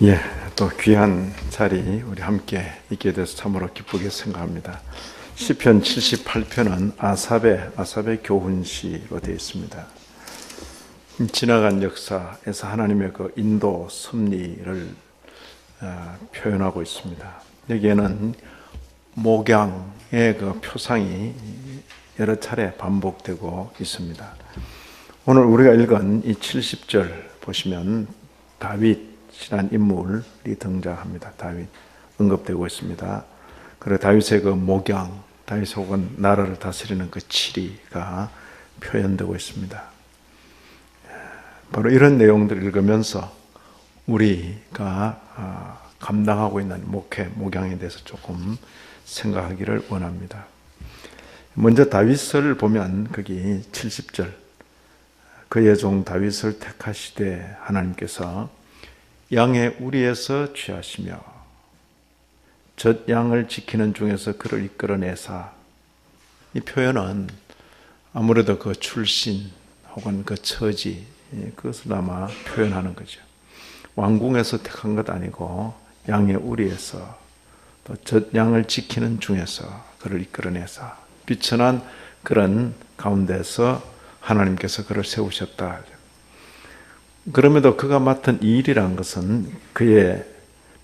예, 또 귀한 자리 우리 함께 있게 돼서 참으로 기쁘게 생각합니다. 시편 78편은 아삽의 교훈시로 되어 있습니다. 지나간 역사에서 하나님의 그 인도 섭리를 표현하고 있습니다. 여기에는 목양의 그 표상이 여러 차례 반복되고 있습니다. 오늘 우리가 읽은 이 70절 보시면 다윗이라는 인물이 등장합니다. 다윗 언급되고 있습니다. 그리고 다윗의 그 목양, 다윗 혹은 나라를 다스리는 그 치리가 표현되고 있습니다. 바로 이런 내용들을 읽으면서 우리가 감당하고 있는 목양에 대해서 조금 생각하기를 원합니다. 먼저 다윗을 보면 거기 70절, 그의 종 다윗을 택하시되 하나님께서 양의 우리에서 취하시며 젖 양을 지키는 중에서 그를 이끌어내사. 이 표현은 아무래도 그 출신 혹은 그 처지, 그것을 아마 표현하는 거죠. 왕궁에서 택한 것 아니고 양의 우리에서, 또 젖 양을 지키는 중에서 그를 이끌어내사. 비천한 그런 가운데서 하나님께서 그를 세우셨다. 그럼에도 그가 맡은 이 일이란 것은 그의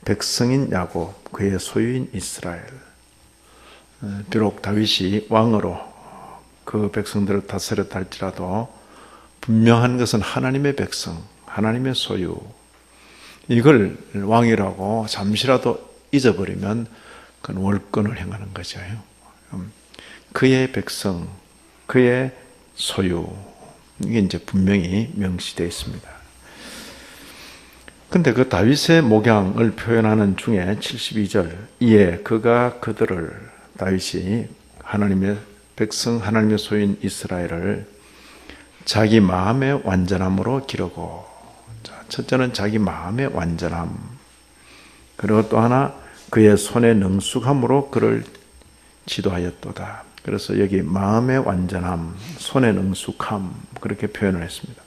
백성인 야곱, 그의 소유인 이스라엘. 비록 다윗이 왕으로 그 백성들을 다스렸다 할지라도 분명한 것은 하나님의 백성, 하나님의 소유. 이걸 왕이라고 잠시라도 잊어버리면 그건 월권을 행하는 거죠. 그의 백성, 그의 소유, 이게 이제 분명히 명시되어 있습니다. 근데 그 다윗의 목양을 표현하는 중에 72절, 이에 그가 그들을, 다윗이 하나님의 백성, 하나님의 소유인 이스라엘을 자기 마음의 완전함으로 기르고, 첫째는 자기 마음의 완전함, 그리고 또 하나 그의 손의 능숙함으로 그를 지도하였도다. 그래서 여기 마음의 완전함, 손의 능숙함, 그렇게 표현을 했습니다.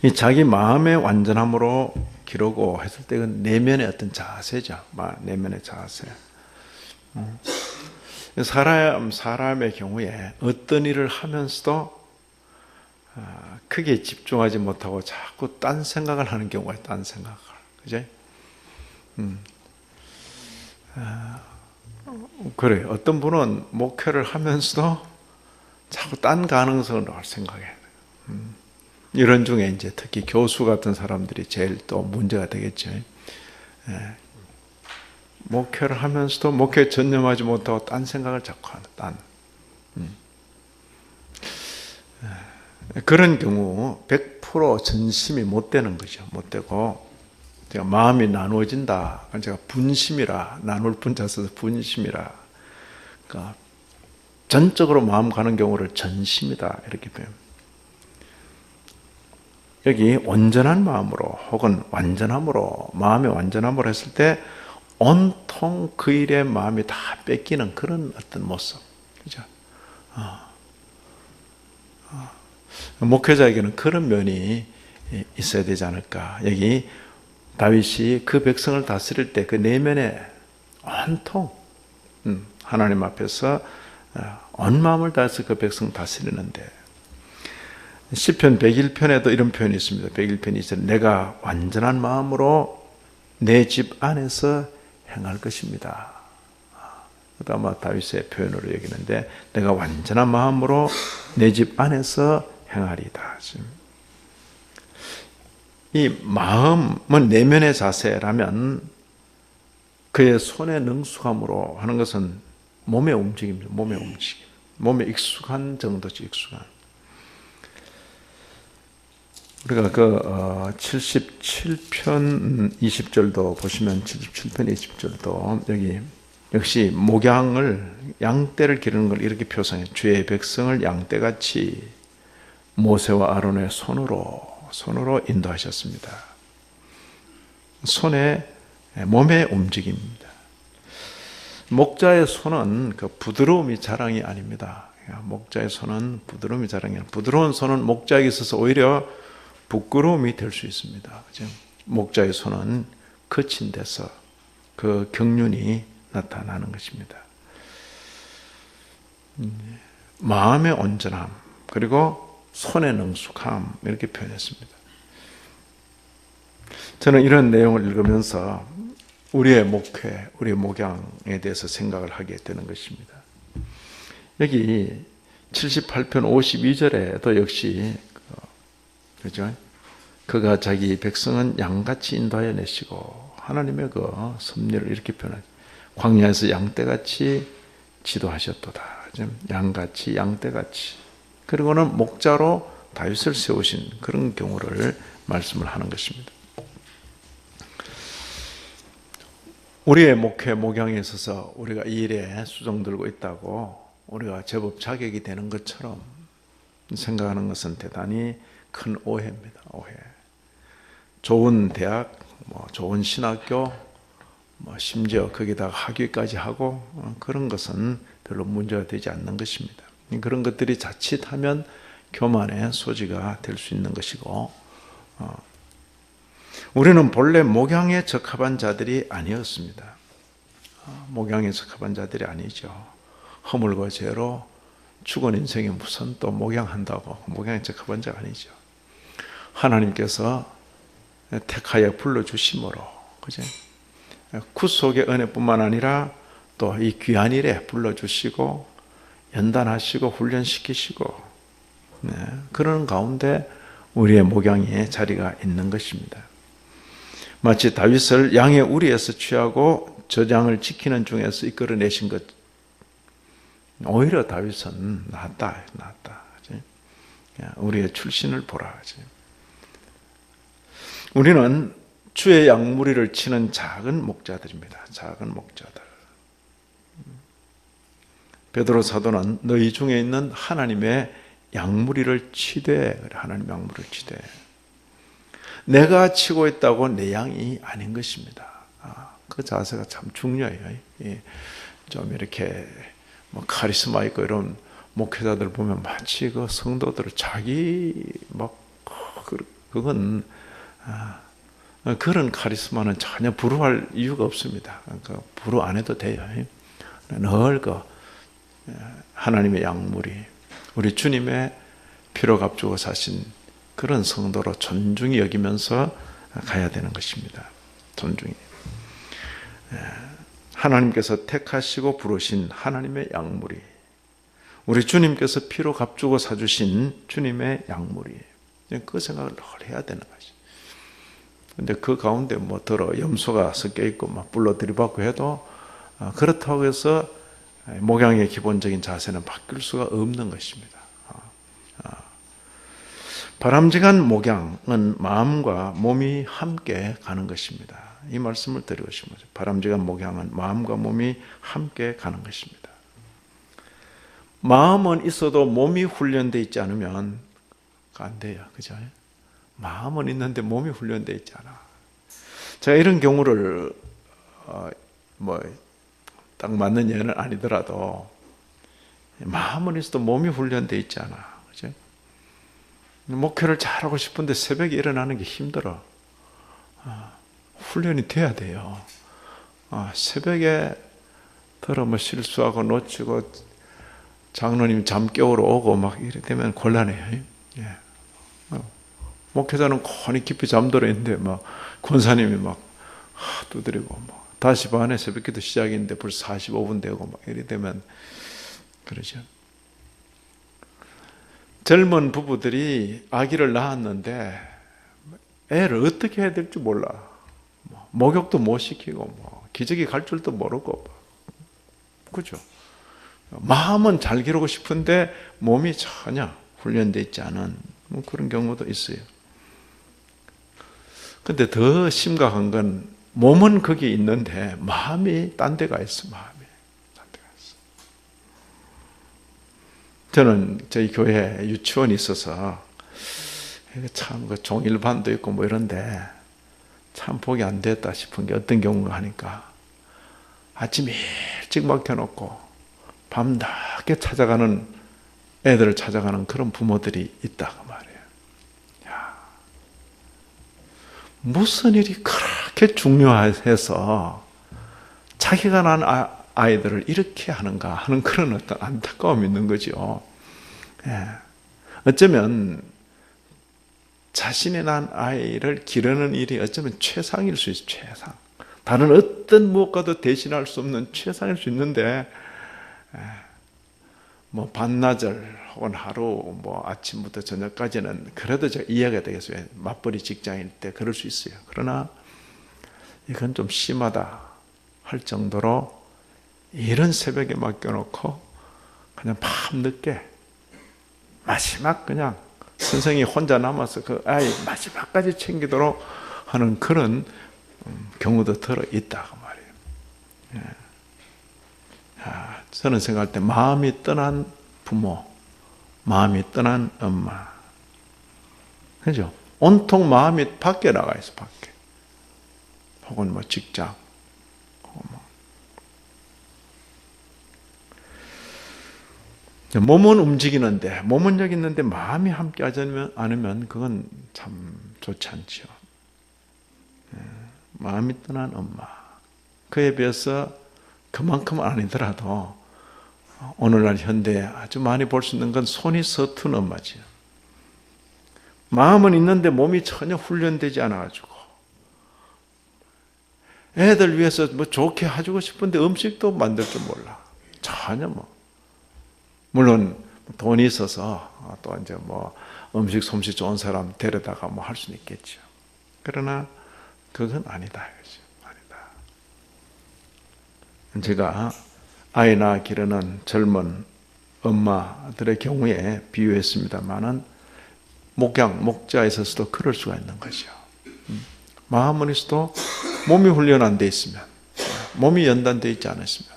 이 자기 마음의 완전함으로 기르고 했을 때 그 내면의 어떤 자세죠. 내면의 자세. 사람의 경우에 어떤 일을 하면서도 크게 집중하지 못하고 자꾸 딴 생각을 하는 경우가 있어요. 딴 생각을. 그죠? 그래요. 어떤 분은 목회를 하면서도 자꾸 딴 가능성을 생각해요. 이런 중에 이제 특히 교수 같은 사람들이 제일 또 문제가 되겠죠. 목회를 하면서도 목회에 전념하지 못하고 딴 생각을 자꾸 하는, 그런 경우 100% 전심이 못 되는 거죠. 못 되고, 제가 마음이 나누어진다. 제가 분심이라, 나눌 분자 써서 분심이라. 그러니까 전적으로 마음 가는 경우를 전심이다. 이렇게 표현합니다. 여기 온전한 마음으로 혹은 완전함으로, 마음의 완전함으로 했을 때 온통 그 일에 마음이 다 뺏기는 그런 어떤 모습. 그죠? 목회자에게는 그런 면이 있어야 되지 않을까. 여기 다윗이 그 백성을 다스릴 때 그 내면에 온통 하나님 앞에서 온 마음을 다해서 그 백성 다스리는데, 시편 101편에도 이런 표현이 있습니다. 101편이 있어요. 내가 완전한 마음으로 내 집 안에서 행할 것입니다. 그것도 아마 다윗의 표현으로 여기는데, 내가 완전한 마음으로 내 집 안에서 행하리다. 이 마음은 내면의 자세라면 그의 손의 능숙함으로 하는 것은 몸의 움직임입니다. 몸의 움직임. 몸에 익숙한 정도지, 익숙한. 우리가 그 77편 20절도 보시면 77편 20절도 여기 역시 목양을, 양떼를 기르는 걸 이렇게 표상해요. 주의 백성을 양떼같이 모세와 아론의 손으로 인도하셨습니다. 몸의 움직임입니다. 목자의 손은 그 부드러움이 자랑이 아닙니다. 목자의 손은 부드러움이 자랑이 아닙니다. 부드러운 손은 목자에게 있어서 오히려 부끄러움이 될 수 있습니다. 그죠? 목자의 손은 거친 데서 그 경륜이 나타나는 것입니다. 마음의 온전함 그리고 손의 능숙함 이렇게 표현했습니다. 저는 이런 내용을 읽으면서 우리의 목회, 우리의 목양에 대해서 생각을 하게 되는 것입니다. 여기 78편 52절에도 역시 그죠? 그가 자기 백성은 양같이 인도하여 내시고 하나님의 그 섭리를 이렇게 표현하죠. 광야에서 양떼같이 지도하셨도다. 양같이 양떼같이. 그리고는 목자로 다윗을 세우신 그런 경우를 말씀을 하는 것입니다. 우리의 목회, 목양에 있어서 우리가 이 일에 수종들고 있다고 우리가 제법 자격이 되는 것처럼 생각하는 것은 대단히 큰 오해입니다. 오해. 좋은 대학, 좋은 신학교, 심지어 거기다가 학위까지 하고 그런 것은 별로 문제가 되지 않는 것입니다. 그런 것들이 자칫하면 교만의 소지가 될 수 있는 것이고 우리는 본래 목양에 적합한 자들이 아니었습니다. 목양에 적합한 자들이 아니죠. 허물과 죄로 죽은 인생에 무슨 또 목양한다고 목양에 적합한 자가 아니죠. 하나님께서 택하여 불러주심으로 그죠? 구속의 은혜뿐만 아니라 또 이 귀한 일에 불러주시고 연단하시고 훈련시키시고 그런 가운데 우리의 목양에 자리가 있는 것입니다. 마치 다윗을 양의 우리에서 취하고 저장을 지키는 중에서 이끌어내신 것 오히려 다윗은 낫다. 우리의 출신을 보라. 우리는 주의 양무리를 치는 작은 목자들입니다. 작은 목자들. 베드로 사도는 너희 중에 있는 하나님의 양무리를 치되 하나님의 양무리를 치되 내가 치고 있다고 내 양이 아닌 것입니다. 그 자세가 참 중요해요. 좀 이렇게 카리스마 있고 이런 목회자들 보면 마치 그 성도들을 자기 그건 그런 카리스마는 전혀 부러워할 이유가 없습니다. 그러니까 부러워 안 해도 돼요. 늘 하나님의 양무리, 우리 주님의 피로 값주고 사신 그런 성도로 존중히 여기면서 가야 되는 것입니다. 존중히. 하나님께서 택하시고 부르신 하나님의 양무리, 우리 주님께서 피로 값주고 사주신 주님의 양무리, 그 생각을 늘 해야 되는 것이. 근데 그 가운데 염소가 섞여 있고 불로 들이받고 해도 그렇다고 해서 목양의 기본적인 자세는 바뀔 수가 없는 것입니다. 바람직한 목양은 마음과 몸이 함께 가는 것입니다. 이 말씀을 드리고 싶습니다. 바람직한 목양은 마음과 몸이 함께 가는 것입니다. 마음은 있어도 몸이 훈련되어 있지 않으면 안 돼요. 그죠? 마음은 있는데 몸이 훈련되어 있지 않아. 제가 이런 경우를 딱 맞는 예는 아니더라도 마음은 있어도 몸이 훈련되어 있지 않아. 그죠? 목회를 잘하고 싶은데 새벽에 일어나는 게 힘들어. 훈련이 돼야 돼요. 새벽에 실수하고 놓치고 장로님 잠 깨우러 오고 이래 되면 곤란해요. 목회자는 곤히 깊이 잠들어 있는데 권사님이 두드리고 5시 반에 새벽기도 시작인데 벌써 45분 되고 이래 되면 그러죠. 젊은 부부들이 아기를 낳았는데 애를 어떻게 해야 될지 몰라. 목욕도 못 시키고 기저귀 갈 줄도 모르고 그죠? 마음은 잘 기르고 싶은데 몸이 전혀 훈련되어 있지 않은 그런 경우도 있어요. 근데 더 심각한 건 몸은 거기 있는데 마음이 딴 데가 있어. 저는 저희 교회에 유치원이 있어서 참 종일반도 있고 이런데 참 보기 안 됐다 싶은 게 어떤 경우가 하니까 아침 일찍 막혀놓고 밤 낮게 찾아가는 애들을 찾아가는 그런 부모들이 있다고 말이에요. 무슨 일이 그렇게 중요해서 자기가 낳은 아이들을 이렇게 하는가 하는 그런 어떤 안타까움이 있는 거죠. 예. 어쩌면 자신이 낳은 아이를 기르는 일이 어쩌면 최상일 수 있어요. 최상. 다른 어떤 무엇과도 대신할 수 없는 최상일 수 있는데, 뭐 반나절 혹은 하루 뭐 아침부터 저녁까지는 그래도 제가 이해가 되겠어요. 맞벌이 직장일 때 그럴 수 있어요. 그러나 이건 좀 심하다 할 정도로 이런 새벽에 맡겨놓고 그냥 밤늦게 마지막 그냥 선생이 혼자 남아서 그 아이 마지막까지 챙기도록 하는 그런 경우도 들어 있다고 말이에요. 예. 저는 생각할 때 마음이 떠난 부모, 마음이 떠난 엄마, 그죠? 온통 마음이 밖에 나가 있어, 밖에. 혹은 뭐 직장, 몸은 움직이는데, 몸은 여기 있는데 마음이 함께 하지 않으면 그건 참 좋지 않죠. 마음이 떠난 엄마. 그에 비해서 그만큼 아니더라도 오늘날 현대에 아주 많이 볼 수 있는 건 손이 서툰 엄마지요. 마음은 있는데 몸이 전혀 훈련되지 않아가지고 애들 위해서 뭐 좋게 해주고 싶은데 음식도 만들 줄 몰라. 전혀 뭐. 물론 돈이 있어서 또 이제 뭐 음식 솜씨 좋은 사람 데려다가 뭐 할 수는 있겠죠. 그러나 그건 아니다 이거죠. 아니다. 제가 아이 낳아 기르는 젊은 엄마들의 경우에 비유했습니다만은 목자에 있어서도 그럴 수가 있는 거죠. 마음은 있어도 몸이 훈련 안 돼 있으면, 몸이 연단되어 있지 않으시면,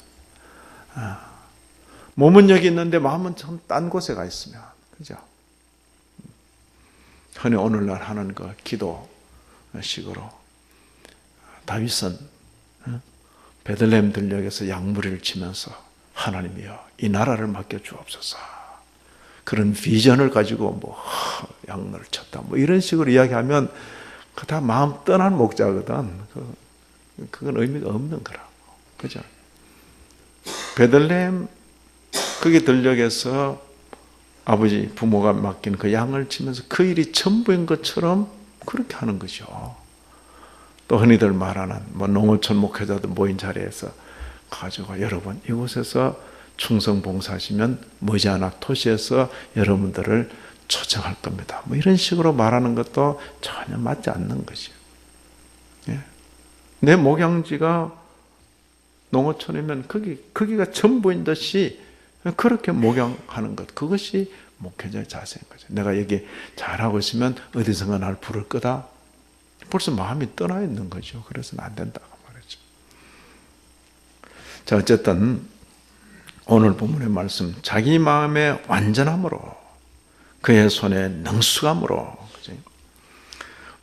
몸은 여기 있는데 마음은 참 딴 곳에 가 있으면, 그죠? 흔히 오늘날 하는 그 기도식으로 다윗은 베들레헴 들녘에서 양무리를 치면서 하나님이여 이 나라를 맡겨 주옵소서. 그런 비전을 가지고 뭐 양을 쳤다 뭐 이런 식으로 이야기하면 그 다 마음 떠난 목자거든. 그건 의미가 없는 거라고. 그죠? 베들레헴 거기 들녘에서 아버지 부모가 맡긴 그 양을 치면서 그 일이 전부인 것처럼 그렇게 하는 거죠. 또 흔히들 말하는 뭐 농어촌 목회자들 모인 자리에서 가지고 여러분 이곳에서 충성 봉사하시면 머지않아 토시에서 여러분들을 초청할 겁니다. 뭐 이런 식으로 말하는 것도 전혀 맞지 않는 것이에요. 예. 내 목양지가 농어촌이면 거기가 전부인 듯이 그렇게 목양하는 것, 그것이 목회자의 자세인 거죠. 내가 여기 잘하고 있으면 어디선가 날 부를 거다. 벌써 마음이 떠나 있는 거죠. 그래서는 안 된다고 말이죠. 자, 어쨌든 오늘 본문의 말씀, 자기 마음의 완전함으로 그의 손에 능수감으로 그죠?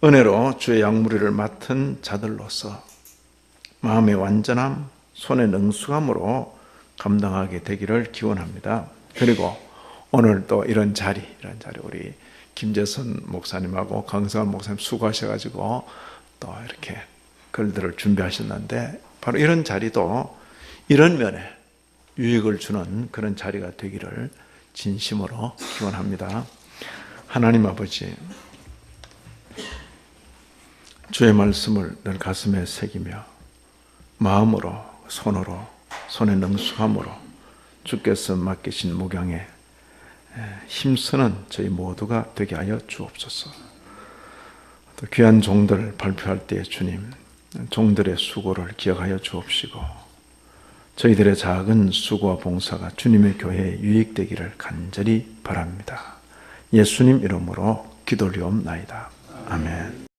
은혜로 주의 양무리를 맡은 자들로서 마음의 완전함, 손의 능수감으로 감당하게 되기를 기원합니다. 그리고 오늘 또 이런 자리 우리 김재선 목사님하고 강성환 목사님 수고하셔가지고 또 이렇게 글들을 준비하셨는데 바로 이런 자리도 이런 면에 유익을 주는 그런 자리가 되기를 진심으로 기원합니다. 하나님 아버지, 주의 말씀을 늘 가슴에 새기며 마음으로 손의 능수함으로 주께서 맡기신 목양에 힘쓰는 저희 모두가 되게 하여 주옵소서. 또 귀한 종들 발표할 때 주님, 종들의 수고를 기억하여 주옵시고 저희들의 작은 수고와 봉사가 주님의 교회에 유익되기를 간절히 바랍니다. 예수님 이름으로 기도리옵나이다. 아멘.